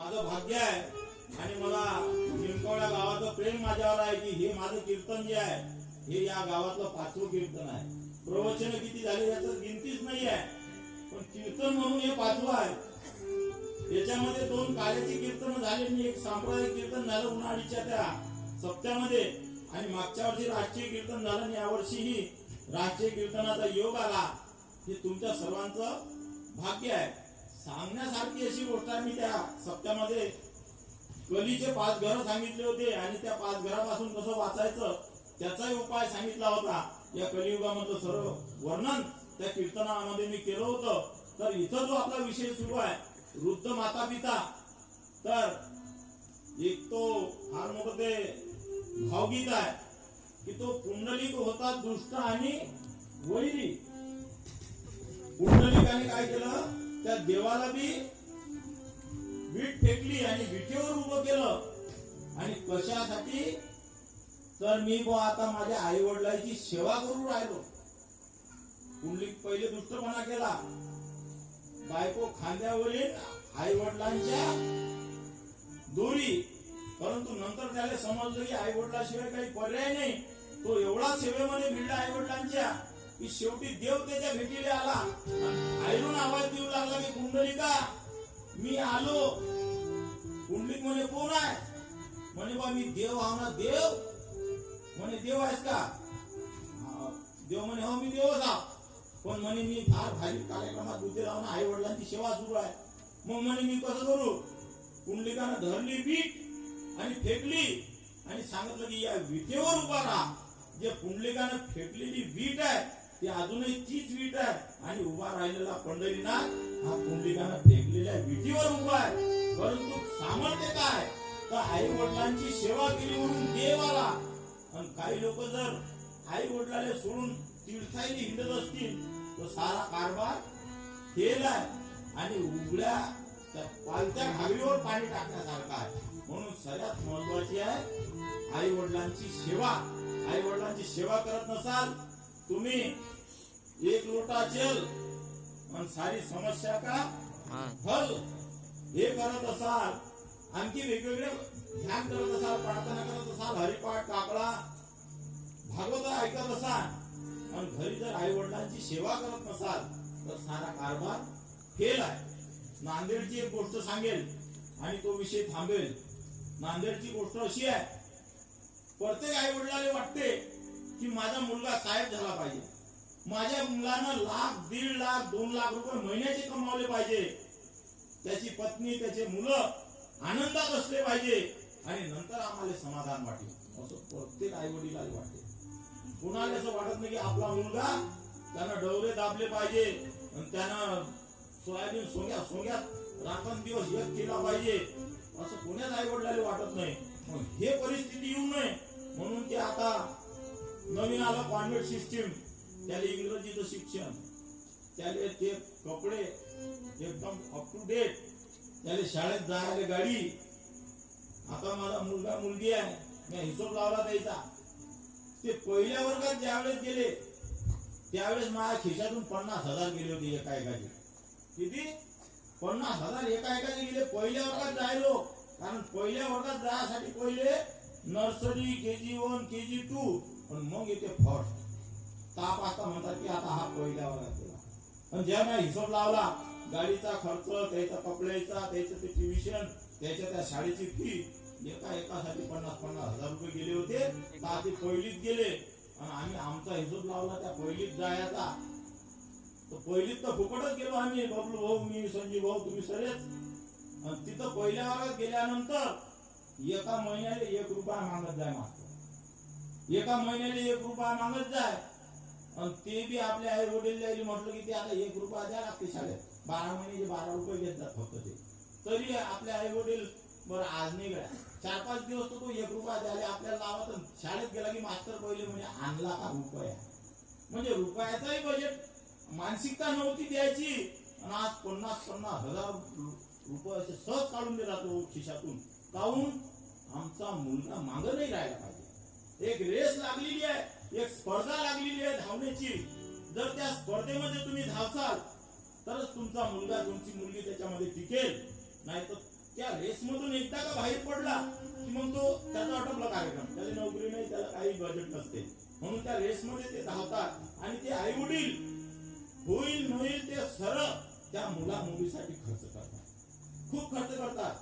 माझं भाग्य आहे आणि मला निमकवड्या गावाचं प्रेम माझ्यावर आहे की हे माझं कीर्तन जे आहे हे या गावातलं 5वं कीर्तन आहे. प्रवचन किती झाले याचं गिनतीच नाही आहे, पण कीर्तन म्हणून हे 5वं आहे. याच्यामध्ये 2 काल्याची कीर्तन झाले, एक सांप्रदायिक कीर्तन झालं उन्हाळीच्या त्या सप्त्यामध्ये, आणि मागच्या वर्षी राष्ट्रीय कीर्तन झालं आणि यावर्षीही राष्ट्रीय कीर्तनाचा योग आला. हे तुमच्या सर्वांचं भाग्य आहे. सांगण्यासारखी अशी गोष्ट आहे. मी त्या सप्त्यामध्ये कलीचे 5 घरं सांगितले होते आणि त्या 5 घरापासून कसं वाचायचं त्याचाही उपाय सांगितला होता. या कलियुगामधलं सर्व वर्णन त्या कीर्तनामध्ये मी केलं होतं. तर इथं जो आपला विषय सुरू आहे वृद्ध माता पिता, तर एक तो फार मोठं ते भावगीत आहे की तो पुंडलिक होता दुष्ट आणि वैरी. पुंडलिकाने काय केलं, त्या देवाला बी वीट फेकली आणि विटेवर उभं केलं. आणि कशासाठी, तर मी आता माझ्या आई वडिलांची सेवा करू राहिलो. पुंडलिक पहिले दुष्टपणा केला, बायको खांद्यावरील आई वडिलांच्या दोरी, परंतु नंतर त्याला समजलं की आई वडिलाशिवाय काही पर्याय नाही. तो एवढा सेवेमध्ये भिडला आई वडिलांच्या की शेवटी देव त्याच्या भेटीला आला आणि बाहेरून आवाज देऊ लागला की पुंडलिका मी आलो. पुंडलिक म्हणे कोण आहे, म्हणे बा मी देव आहो ना. देव म्हणे देव आहेस का, देव म्हणे हो मी देवच आहो, पण म्हणे मी फार भारी कार्यक्रमात उभे राहून आई वडिलांची सेवा सुरू आहे. मग म्हणे मी कसं करू. पुंडलिकानं धरली वीट आणि फेकली आणि सांगितलं की या विटेवर उभा राहा. जे पुंडलिकानं फेकलेली वीट आहे ती अजूनही तीच वीट आहे आणि उभा राहिलेला पंढरीनाथ हा पुंडलिकानं फेकलेल्या विटीवर उभा आहे. परंतु सामर्थ्य काय, तर आई वडिलांची सेवा केली म्हणून देव आला. आणि काही लोक जर आई वडिलाला सोडून तीर्थाईने हिंडत असतील तर सारा कारभार फेल आहे आणि उघड्या त्या पालत्या घावीवर पाणी टाकण्यासारखा आहे. म्हणून सगळ्यात महत्वाची आहे आई वडिलांची सेवा. आई वडिलांची सेवा करत नसाल तुम्ही, एक लोटा जल आणि सारी समस्या का हल हे करत असाल, आणखी वेगवेगळे ध्यान करत असाल, प्रार्थना करत असाल, हरिपाठ काकडा भागवत ऐकत असाल आणि घरी जर आई वडिलांची सेवा करत नसाल तर सारा कारभार फेल आहे. नांदेडची एक गोष्ट सांगेल आणि तो विषय थांबेल. नांदेडची गोष्ट अशी आहे, प्रत्येक आई वडिलाला वाटते की माझा मुलगा साहेब झाला पाहिजे, माझ्या मुलानं 1,00,000, 1,50,000, 2,00,000 रुपये महिन्याचे कमावले पाहिजे, त्याची पत्नी त्याचे मुलं आनंदात असले पाहिजे आणि नंतर आम्हाला समाधान वाटेल, असं प्रत्येक आई वडिलाला वाटते. कुणाला असं वाटत नाही की आपला मुलगा त्यानं डवरे दाबले पाहिजे आणि त्यानं सोयाबीन सोंग्यात राखण दिवस एक केला पाहिजे, असं कोणाच आई वडिलाला वाटत नाही. मग हे परिस्थिती येऊ नये म्हणून ते आता नवीन आलं कॉन्व्हेंट सिस्टीम, त्याला इंग्रजीचं शिक्षण, त्याला ते कपडे एकदम अप टू डेट, त्याला शाळेत जायला गाडी. आता माझा मुलगा मुलगी आहे, मी हिशोब लावला त्याचा, ते पहिल्या वर्गात ज्यावेळेस गेले त्यावेळेस माझ्या खिशातून 50,000 गेले होते एका एकाचे. किती? 50,000 एका एकाचे गेले. पहिल्या वर्गात जायलो, कारण पहिल्या वर्गात जायसाठी पहिले नर्सरी, KG1, KG2 पण मग येते फर्स्ट. ताप असता म्हणतात की आता हा पहिल्या वर्गात गेला. पण जेव्हा मी हिशोब लावला गाडीचा खर्च, त्याचा कपड्याचा, त्याचं ते ट्युशन, त्याच्या त्या शाळेची फी, एकासाठी 50,000 रुपये गेले होते. तर ते पहिलीत गेले आणि आम्ही आमचा हिशोब लावला त्या पहिलीत जायचा. तर पहिलीत तर फुकटच गेलो आम्ही, बबलू भाऊ, मी, संजीव भाऊ, तुम्ही सगळेच. आणि तिथं पहिल्या वर्गात गेल्यानंतर एका महिन्याला 1 रुपया मागत जाय मास्तर, एका महिन्याला 1 रुपया मागत जाय. आणि ते बी आपल्या आई वडील म्हटलं की ते आता 1 रुपया द्या लागते शाळेत, 12 महिन्याचे 12 रुपये घेतात फक्त ते. तरी आपल्या आई वडील बरं आज नाही गळ्या 4-5 दिवस तो 1 रुपया द्यायला आपल्याला लावत. शाळेत गेला की मास्तर पहिले म्हणजे आणला का रुपया, म्हणजे रुपयाचाही बजेट मानसिकता नव्हती द्यायची. आणि आज 50,000 रुपये असे सहज काढून दिला तो खिशातून. काहून? आमचा मुलगा मागं नाही राहायला पाहिजे. एक रेस लागलेली आहे, एक स्पर्धा लागलेली आहे धावण्याची. जर त्या स्पर्धेमध्ये तुम्ही धावसाल तरच तुमचा मुलगा, तुमची मुलगी त्याच्यामध्ये टिकेल, नाही तर त्या रेसमधून एकदा का बाहेर पडला की मग तो त्याचा आटोपला कार्यक्रम, त्याला नोकरी नाही, त्याला काही बजेट नसते, म्हणून त्या रेसमध्ये ते धावतात आणि ते आई वडील होईल होईल ते सरळ त्या मुला मुलीसाठी खर्च करतात, खूप खर्च करतात.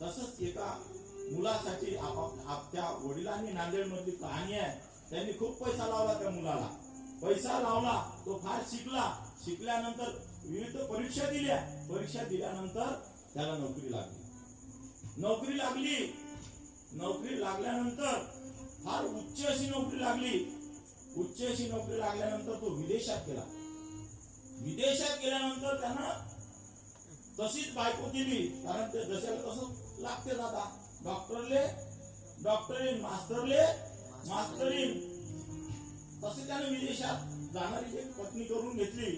तसंच एका मुलासाठी आपल्या वडिलांनी नांदेड मधली कहाणी आहे, त्यांनी खूप पैसा लावला त्या मुलाला, पैसा लावला, तो फार शिकला, शिकल्यानंतर विविध परीक्षा दिल्यानंतर त्याला नोकरी लागल्यानंतर फार उच्च अशी नोकरी लागल्यानंतर तो विदेशात गेल्यानंतर त्यानं तशीच बायको केली, कारण ते जशाला तसं लागते दादा, डॉक्टरीन मास्टरीन तसे त्याने विदेशात जाणारी एक पत्नी करून घेतली.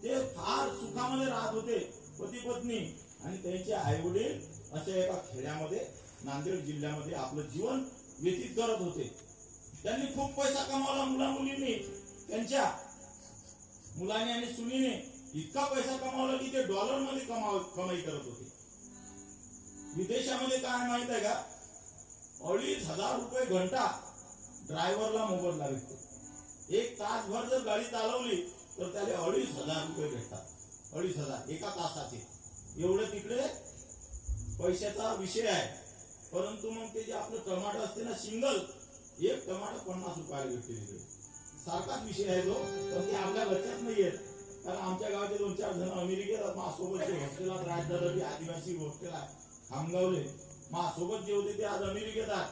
ते फार सुखामध्ये राहत होते पती पत्नी, आणि त्यांचे आई वडील अशा एका खेड्यामध्ये नांदेड जिल्ह्यामध्ये आपलं जीवन व्यतीत करत होते. त्यांनी खूप पैसा कमावला, मुला मुलींनी, त्यांच्या मुलाने आणि सुनीने इतका पैसा कमावला की ते डॉलर मध्ये कमाई करत होते. विदेशामध्ये काय माहित आहे का, 2,500 रुपये घंटा ड्रायव्हरला मोबदला भेटतो. एक तासभर जर गाडी चालवली तर त्याला 2,500 रुपये भेटतात, 2,500 एका तासाचे. एवढे तिकडे पैशाचा विषय आहे. परंतु मग ते जे आपलं टमाटर असते ना, सिंगल एक टमाटर 50 रुपयाला भेटते तिकडे, सारखाच विषय आहे तो, पण ते आपल्या लक्षात नाही येत. कारण आमच्या गावाचे 2-4 जण अमेरिकेत माझ्यासोबतचे हॉस्टेलात राजदादाची आदिवासी हॉस्टेल आहे खामगावले, माझ्यासोबत जे होते ते आज अमेरिकेत आहेत.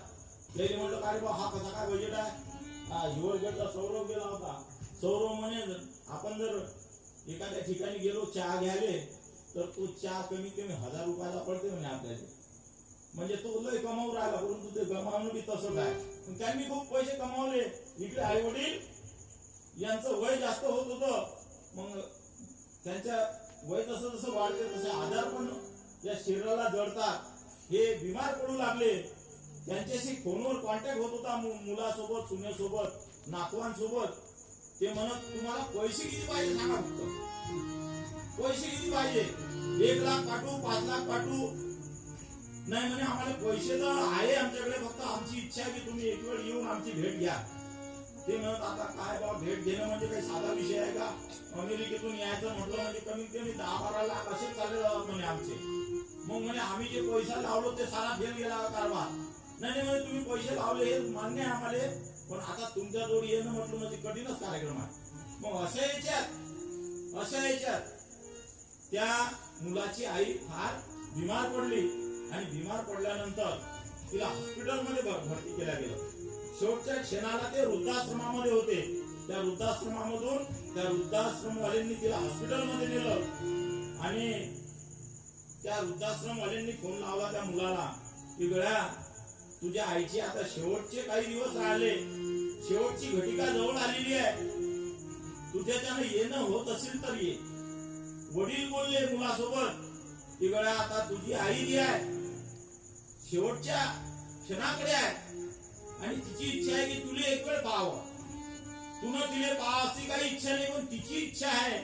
त्याने म्हटलं काय बा हा कसा काय बजेट आहे, हिवरगडचा सौरव गेला होता. सौरव म्हणे आपण जर एखाद्या ठिकाणी गेलो चहा घ्यायले तर तो चहा कमीत कमी 1,000 रुपयाला पडते म्हणे आपल्याला. म्हणजे तो लय कमावून राहिला, परंतु ते गमावणं बी तसंच आहे. त्यांनी खूप पैसे कमावले. इकडे आई वडील यांचं वय जास्त होत होतं, मग त्यांच्या वय जसं जसं वाढते तसे आजार पण या शरीराला जडतात, हे बिमार पडू लागले. त्यांच्याशी फोनवर कॉन्टॅक्ट होत होता मुलासोबत, सुनेसोबत, नातवांसोबत. ते म्हणत तुम्हाला पैसे किती पाहिजे सांगा, फक्त पैसे किती पाहिजे, 1 लाख पाठवू, 5 लाख पाठवू. नाही म्हणे आम्हाला पैसे तर आहे आमच्याकडे, फक्त आमची इच्छा आहे की तुम्ही एक वेळ येऊन आमची भेट घ्या. ते म्हणत आता काय बाबा भेट घेणं म्हणजे काही साधा विषय आहे का, अमेरिकेतून यायचं म्हटलं म्हणजे कमीत कमी 10-12 लाख असे चालले जातात म्हणे आमचे. मग म्हणे आम्ही जे पैसा लावलो ते सारा फेल गेला कारभार. नाही म्हणे तुम्ही पैसे लावले हे मान्य आहे आम्हाला, पण आता तुमच्या जोडी येणं म्हटलं म्हणजे कठीणच कार्यक्रम आहे. मग अशा याच्यात त्या मुलाची आई फार बिमार पडली, आणि बिमार पडल्यानंतर तिला हॉस्पिटलमध्ये भरती केल्या गेलं. शेवटच्या क्षणाला ते वृद्धाश्रमामध्ये होते. त्या वृद्धाश्रमवाल्यांनी तिला हॉस्पिटलमध्ये नेलं, आणि त्या वृद्धाश्रमवाल्यांनी फोन लावला त्या मुलाला की गळ्या तुझ्या आईची आता शेवटचे काही दिवस राहिले, शेवटची घटिका जवळ आलेली आहे, तुझ्याच्यानं येणं होत असेल तर ये. वडील बोलले मुलासोबत की गळ्या आता तुझी आई जी आहे शेवटच्या क्षणाकडे आहे, आणि तिची इच्छा आहे की तुला एक वेळ पाहावं. तुला तिला पाहावची काही इच्छा नाही, पण तिची इच्छा आहे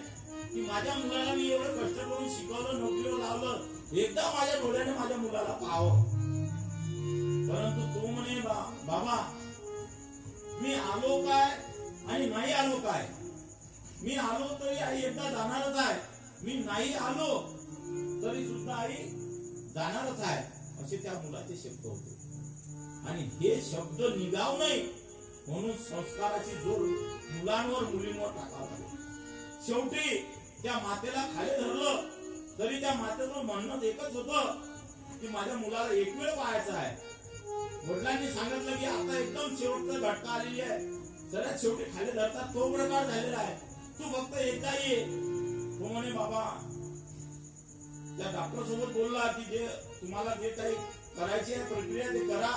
की माझ्या मुलाला मी एवढं कष्ट करून शिकवलं, नोकरीवर लावलं, एकदा माझ्या डोळ्याने माझ्या मुलाला पाहावं. परंतु तो म्हणे बाबा मी आलो काय आणि नाही आलो काय, मी आलो तरी आई एकदा जाणारच आहे, मी नाही आलो तरी सुद्धा आई जाणारच आहे, असे त्या मुलाचे शब्द होते. आणि हे शब्द निघाव नाही म्हणून संस्काराची जोर मुलांवर मुलींवर टाकावा लागेल. शेवटी त्या मातेला खाली धरलं तरी त्या मातेचं म्हणणं एकच होतं की माझ्या मुलाला एक वेळ पाहायचं आहे. वडिलांनी सांगितलं की आता एकदम शेवटचा घटका आलेली आहे, सगळ्यात शेवटी खाली धरतात तो प्रकार झालेला आहे, तू फक्त एकदा ये. तो म्हणे बाबा त्या डॉक्टर सोबत बोलला की जे तुम्हाला जे काही करायची आहे प्रक्रिया ते करा,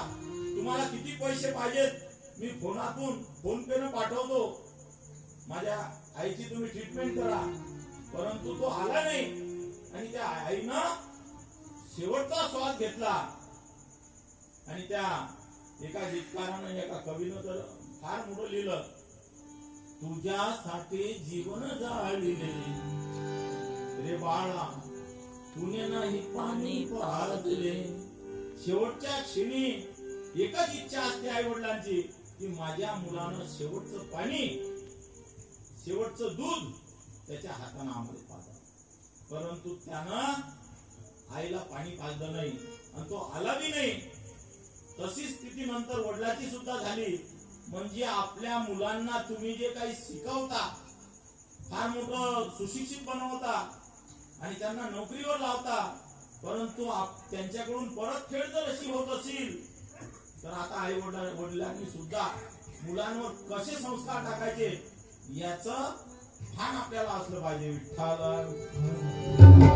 तुम्हाला किती पैसे पाहिजेत मी फोन पे न पाठवतो, माझ्या आईची तुम्ही ट्रीटमेंट करा. परंतु तो आला नाही, आणि त्या आईनं शेवटचा श्वास घेतला. आणि त्या एका गीतकारानं एका कवीनं तर फार मोठं लिहिलं, तुझ्यासाठी जीवन जाळले रे बाळा पुणे नाही पाणी पाजले. शेवटच्या क्षणी एकच इच्छा असते आई वडिलांची की माझ्या मुलानं शेवटचं पाणी, शेवटचं दूध त्याच्या हाताने आम्हाला पाजा. परंतु त्यानं आईला पाणी पाजलं नाही आणि तो आला बी नाही. तशी स्थिती नंतर वडिलांची सुद्धा झाली. म्हणजे आपल्या मुलांना तुम्ही जे काही शिकवता, फार मोठं सुशिक्षित बनवता आणि त्यांना नोकरीवर लावता, परंतु त्यांच्याकडून परतफेड जर अशी होत असेल तर आता आई वडिलांनी सुद्धा मुलांवर कसे संस्कार टाकायचे याचं भान आपल्याला असलं पाहिजे. विठ्ठल